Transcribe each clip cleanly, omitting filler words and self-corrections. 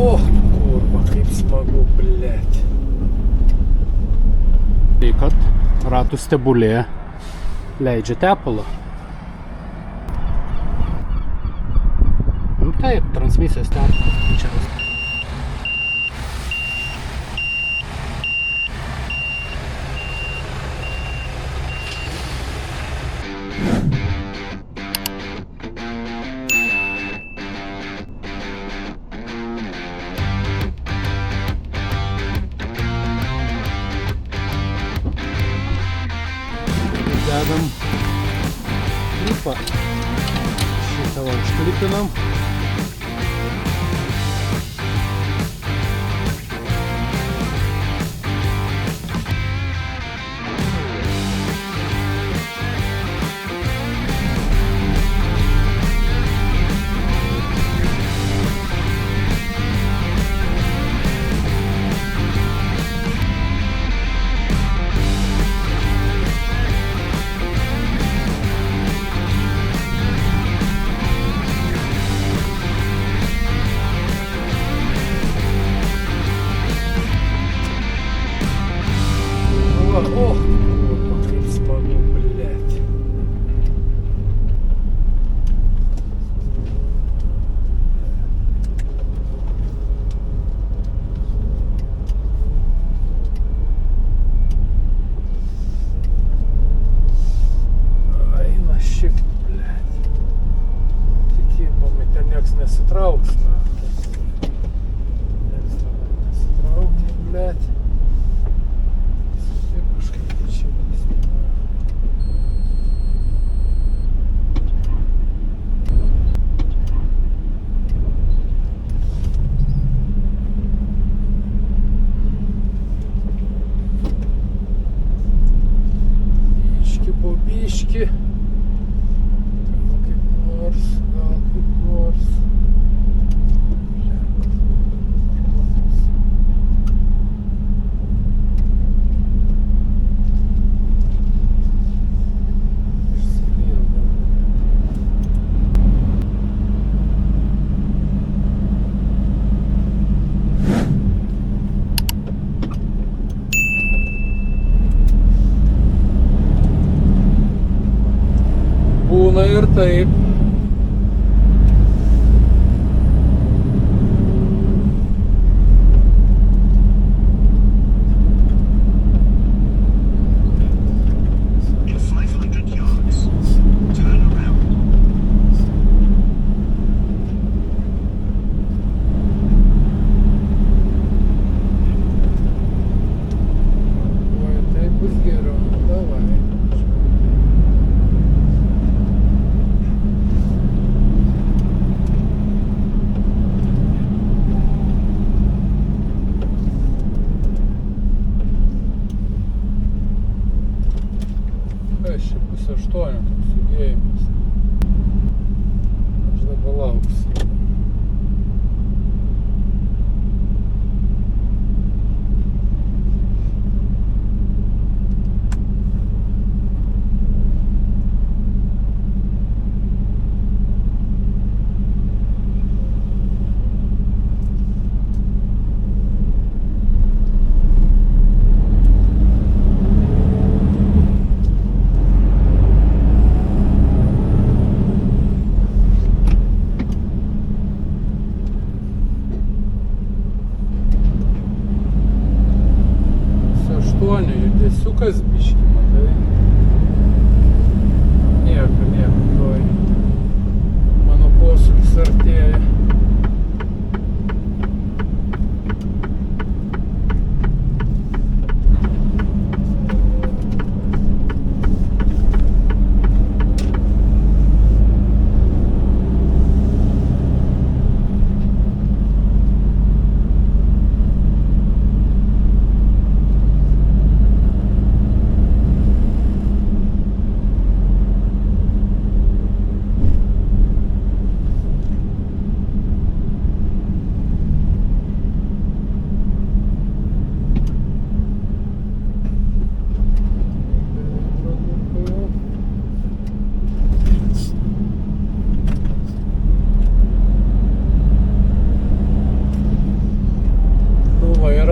O, kurva, kaip smagu, blėt. Tai kad ratų stebulė leidžia tepalą. Nu taip, transmisijos tepalą greičiausiai. Dedam klipą, šitą va užklipinam. О, kurva, kaip smagu, blėt. Eina šik, blėt. Tikėpamai, ten nieks nesitrauks, na. Nesitraukia, blėt. Biški, gal kaip nors. Būna ir taip. Oi, tai bus geriau. Davai. Čia pusė 8 toks judėjimas. Aš dabar lauksiu. Judesiukas biški, matai. Nieko, toj. Mano posūkis artėja.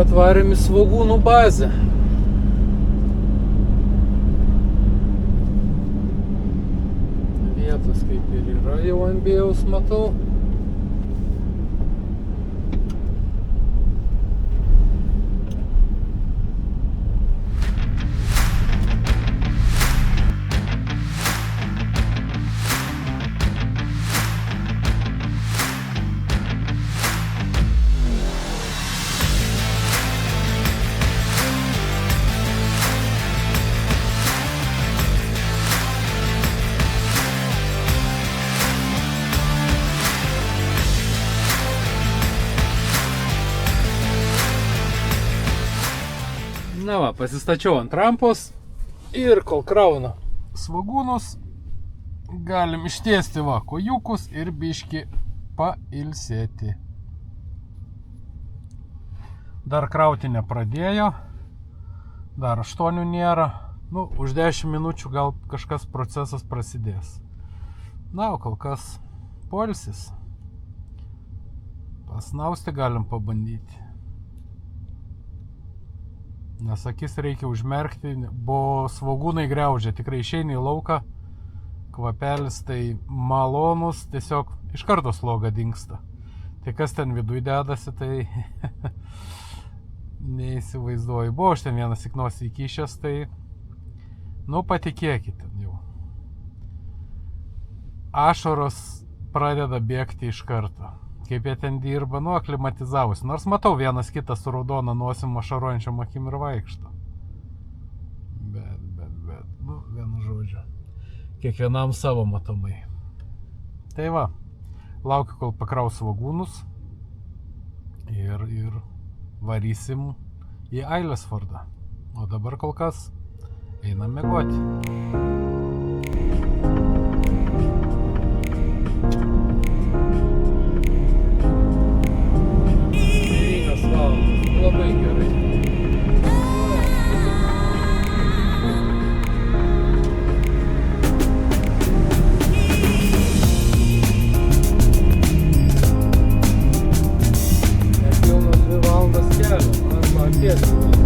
atvarėm į Svogūnų bazę. Vietos kaip ir yra, jau ant bėjaus matau. Na va, pasistačiau ant rampos ir kol krauna svogūnus, galim ištiesti va kojukus ir biški pailsėti. Dar krauti nepradėjo, dar 8 nėra, nu, už 10 minučių gal kažkas procesas prasidės. Na, o kol kas poilsis. Pasnausti galim pabandyti. Nes akis reikia užmerkti, bo svogūnai griaužia, tikrai išeini į lauką, kvapelis tai malonus, tiesiog iš karto sloga dingsta. Tai kas ten viduj dedasi, tai neįsivaizduoju. Buvo aš ten vienas iknosį įkišęs, tai, nu, patikėkite jau. Ašaros pradeda bėgti iš karto. Kaip jie ten dirba, nu, aklimatizavosi. Nors matau vienas kitas su raudona nosim ašarojančiam akim ir vaikšto. Bet, nu, vienu žodžiu. Kiekvienam savo matomai. Tai va, laukiu, kol pakraus svogūnus ir varysim į Ailesfordą. O dabar kol kas einam miegoti. 9 valandas, labai gerai. Nepilnos 2 valandas kelio, arba apie 2 valandas.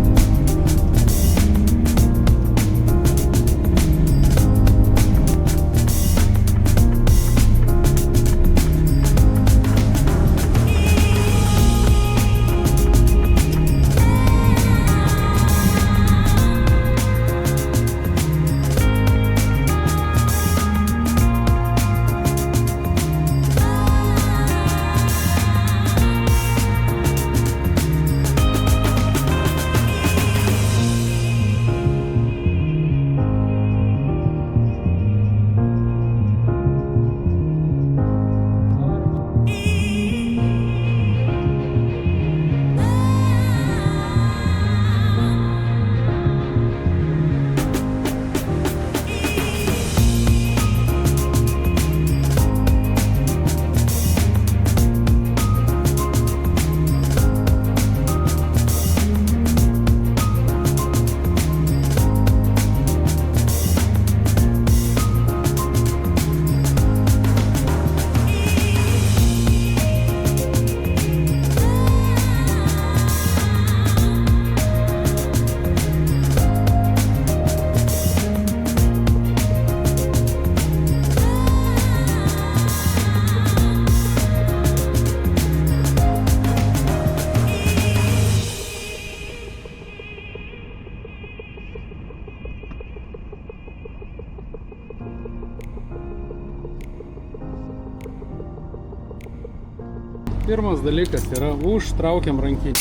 Pirmas dalykas yra užtraukiam rankinį.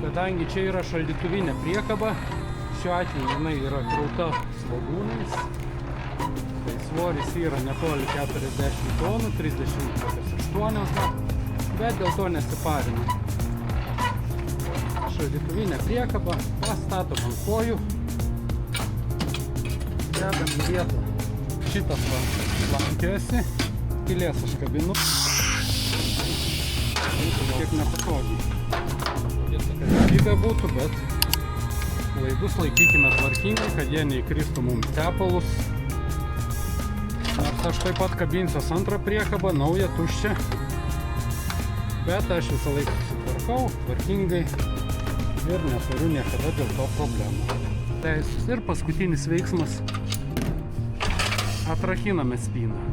Kadangi čia yra šaldytuvinė priekaba, šiuo atveju jinai yra krauta svogūnais, tai svoris yra netoli 40 tonų, 38, bet dėl to nesiparina. Šaldytuvinė priekaba, pastatom ant kojų, dedam į vietą šitas lankėsi. Kilės aš kabinu. Kiek nepatogiai. Kaip būtų, bet laidus laikykime tvarkingai, kad jie neįkristų mums tepalus. Nors aš taip pat kabinsiuos antrą priekabą, naują, tuščią. Bet aš visą laiką susitvarkau. susitvarkau tvarkingai ir neturiu niekada dėl to problemų. Teisus. Ir paskutinis veiksmas. Atrakiname spyną.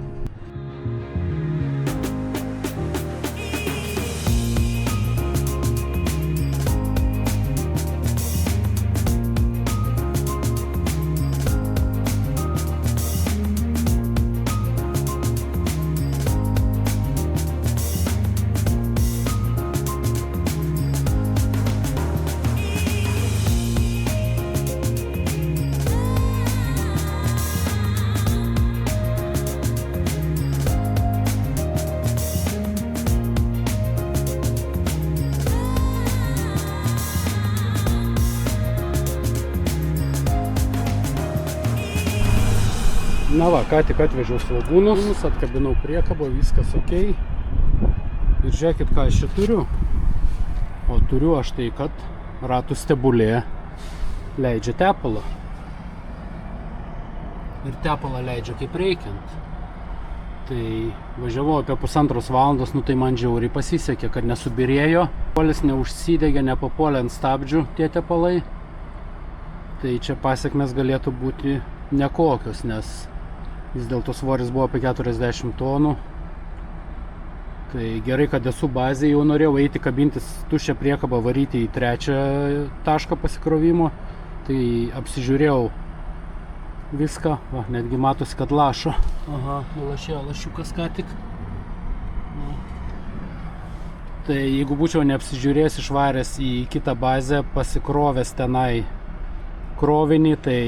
Na va, ką tik atvežiau svogūnus, atkabinau priekabą, viskas ok. Ir žiūrėkit, ką aš čia turiu. O turiu aš tai, kad ratų stebulė leidžia tepalą. Ir tepalą leidžia kaip reikiant. Tai važiavau apie 1,5 valandos, nu tai man žiauriai pasisekė, kad nesubirėjo. Polis neužsidegė, nepapuolė ant stabdžių tie tepalai. Tai čia pasiekmes galėtų būti nekokios, nes vis dėlto svoris buvo apie 40 tonų. Tai gerai, kad esu bazėje, jau norėjau eiti kabintis tuščią priekabą, varyti į 3 tašką pasikrovimo. Tai apsižiūrėjau viską, va, netgi matosi, kad lašo. Aha, nulašėjo lašiukas ką tik. Tai jeigu būčiau neapsižiūrėjęs, išvaręs į kitą bazę, pasikrovęs tenai krovinį, tai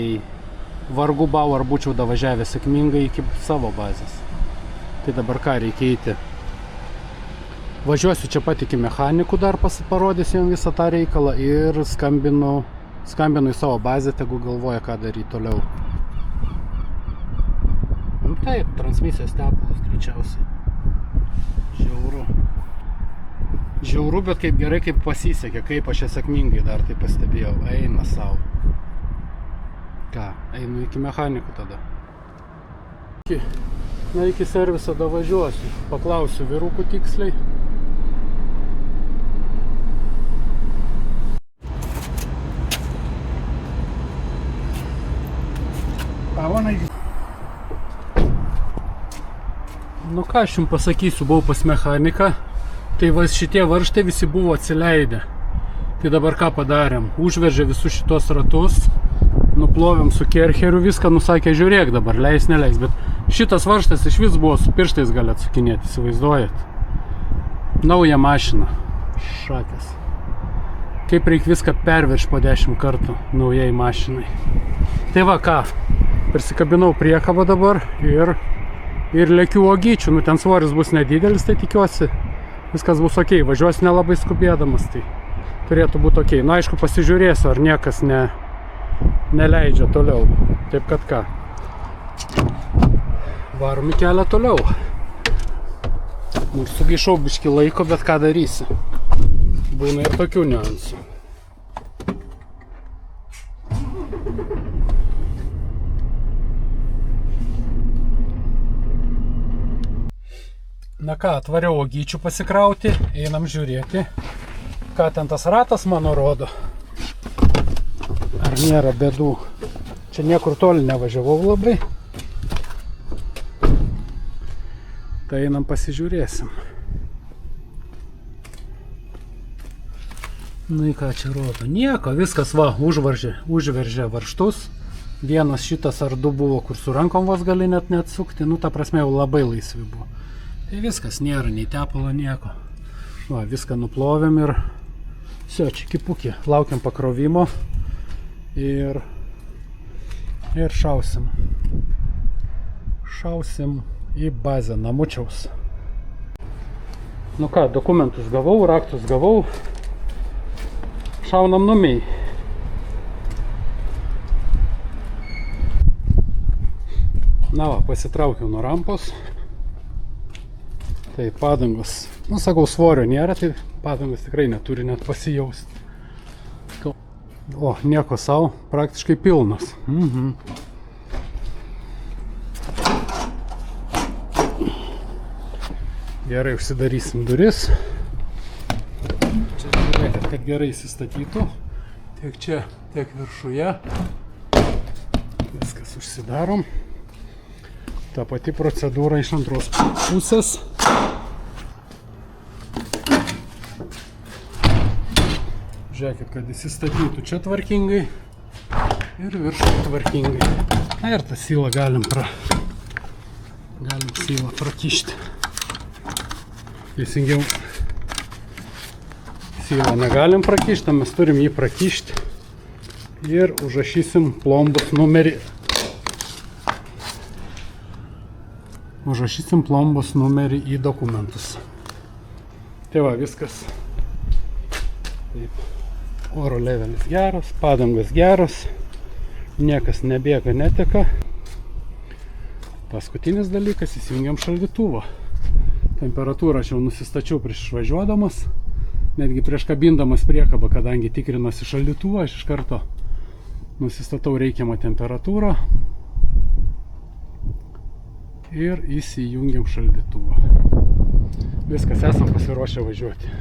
vargu bau ar būčiau davažiavęs sėkmingai iki savo bazės. Tai dabar ką reikia eiti? Važiuosiu čia pat iki mechanikų, dar parodysiu jam visą tą reikalą ir skambinu į savo bazę, tegu galvoja, ką daryti toliau. Nu taip, transmisijos tepalas greičiausiai. Žiauru, bet kaip gerai, kaip pasisekė, kaip aš ją sėkmingai dar tai pastebėjau. Eina savo. Ką, einu iki mechanikų tada. Na, iki serviso davažiuosiu. Paklausiu vyrukų tiksliai. Nu ką aš jums pasakysiu, buvau pas mechaniką. Tai va šitie varžtai visi buvo atsileidę. Tai dabar ką padarėm? Užveržė visus šitos ratus. Nuplovėm su kercheriu viską, nusakė, žiūrėk dabar, leis, neleis, bet šitas varžtas iš vis buvo su pirštais gali atsukinėti, įsivaizduojat. Nauja mašina. Šakės. Kaip reik viską perverš po 10 kartų naujai mašinai. Tai va ką, persikabinau priekabą dabar ir lėkiu uogyčių, nu ten svoris bus nedidelis, tai tikiuosi, viskas bus ok, važiuosiu nelabai skubėdamas, tai turėtų būti ok. Na aišku, pasižiūrėsiu, ar niekas neleidžia toliau. Taip kad ką. Varom į kelią toliau. Nors sugaišau biškį laiko, bet ką darysi. Būna ir tokių niuansų. Na ką, atvariau uogyčių pasikrauti, einam žiūrėti, ką ten tas ratas mano rodo. Ar nėra bėdų. Čia niekur toli nevažiavau labai. Tai einam pasižiūrėsim. Nu į ką čia rodo? Nieko, viskas va, užveržė varžtus. Vienas šitas ar du buvo, kur su rankom vos gali net neatsukti. Nu ta prasme jau labai laisvi buvo. Tai viskas, nėra nei tepalo, nieko. Va, viską nuplovėm ir Все, čiki-puki, laukiam pakrovimo ir šausim. Šausim į bazę namučiaus. Nu ką, dokumentus gavau, raktus gavau. Šaunam numiai. Na va, pasitraukiau nuo rampos. Tai padangos, nu sakau, svorio nėra, tai padangos tikrai neturi net pasijausti. O, nieko sau, praktiškai pilnas. Gerai, užsidarysim duris. Čia Žiūrėkit, kad gerai įsistatytų. Tiek čia, tiek viršuje. Viskas užsidarom. Ta pati procedūra iš antros pusės. Žiūrėkit, kad įsistatytų čia tvarkingai ir viršuje tvarkingai. Na ir tą sylą galim sylą prakišti. Teisingiau, sylą negalim prakišti, mes turim jį prakišti ir užrašysim plombos numerį. Užrašysim plombos numerį į dokumentus. Tai va, viskas. Taip. Oro levelis geras, padangos geros, niekas nebėga, neteka. Paskutinis dalykas, įsijungiam šaldytuvą. Temperatūrą aš jau nusistačiau prieš išvažiuodamas, netgi prieš kabindamas priekabą, kadangi tikrinosi šaldytuvą, aš iš karto nusistatau reikiamą temperatūrą ir įsijungiam šaldytuvą. Viskas, esam pasiruošę važiuoti.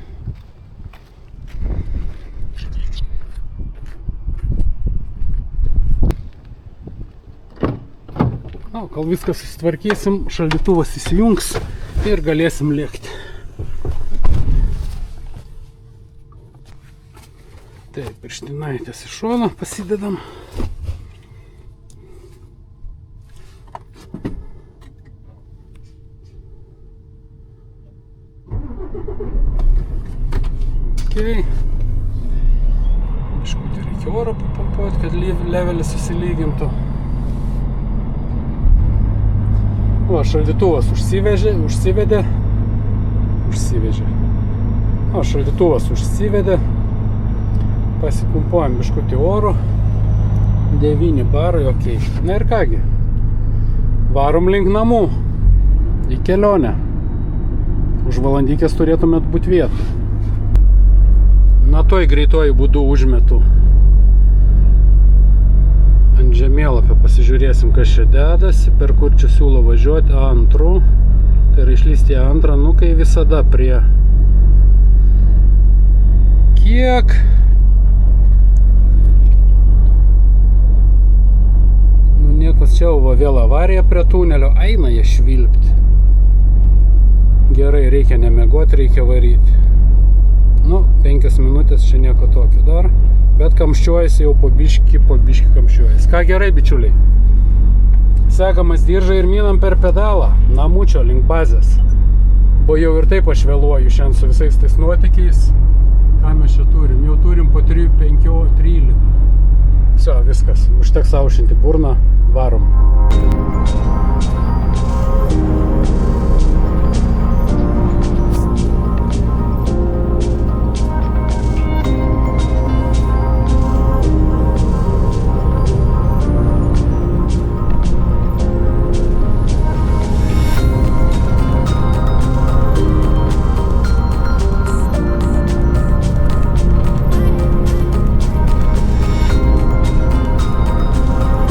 Na, kol viskas susitvarkysim, šaldytuvas įsijungs ir galėsim lėkti. Taip, pirštinaitės į šoną pasidedam. Okay. Biškutį reikia oro papumpuoti, kad levelis susilygintų. O, šaldytuvas užsivedė. O, šaldytuvas užsivedė. Pasipumpuojam biškutį oro. 9 barai, okei. Na ir kągi. Varom link namų. Į kelionę. Už valandykės turėtumėt būti vietą. Na toj greituoju būdu užmetu ant žemėlapio, pasižiūrėsim, kas čia dedasi, per kur čia siūlo važiuoti, A2, tai yra išlysti A2, nu kai visada prie kiek nu niekas čia va vėl avarija prie tunelio, eina jie švilpti. Gerai, reikia nemegoti, reikia varyti. Nu, 5 minutės čia nieko tokio dar, bet kamščiuojasi jau po biškį kamščiuojasi. Ką gerai, bičiuliai. Segamas diržą ir minam per pedalą, namučio link bazės. Bo jau ir taip aš vėluoju šiandien su visais tais nuotykiais. Ką mes čia turim? Jau turim po 3, 5, 13. Visio, viskas. Užteks aušinti burną, varom.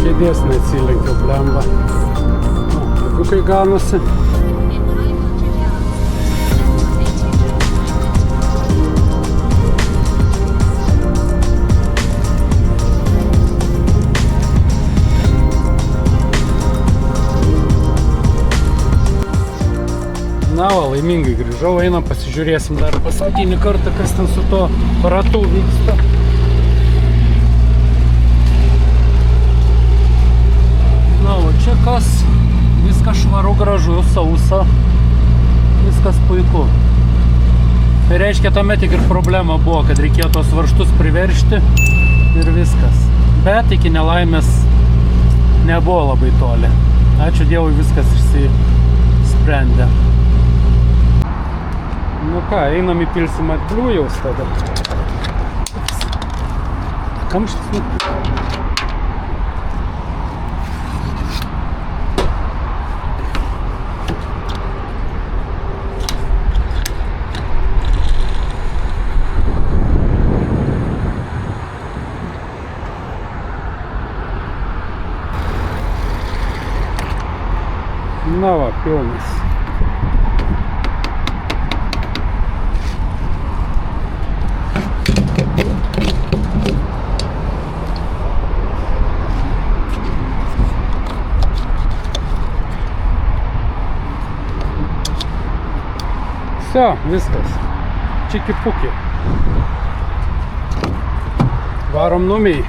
Kėdės neatsilenkiau, blemba. Tokiukai ganosi. Na va, laimingai grįžau, einam pasižiūrėsim dar paskutinį kartą, kas ten su to ratu vyksta. Na, o čia kas, viskas švaru, gražu, sausa, viskas puiku. Tai reiškia, tame tik ir problema buvo, kad reikėjo tos varžtus priveršti ir viskas. Bet iki nelaimės nebuvo labai toli. Ačiū Dievui, viskas išsisprendė. Nu ką, einam įpilsim atbliujaus tada. Kamštis nu. Na va, pilnas. Все, viskas. Čiki-puki. Varom numei.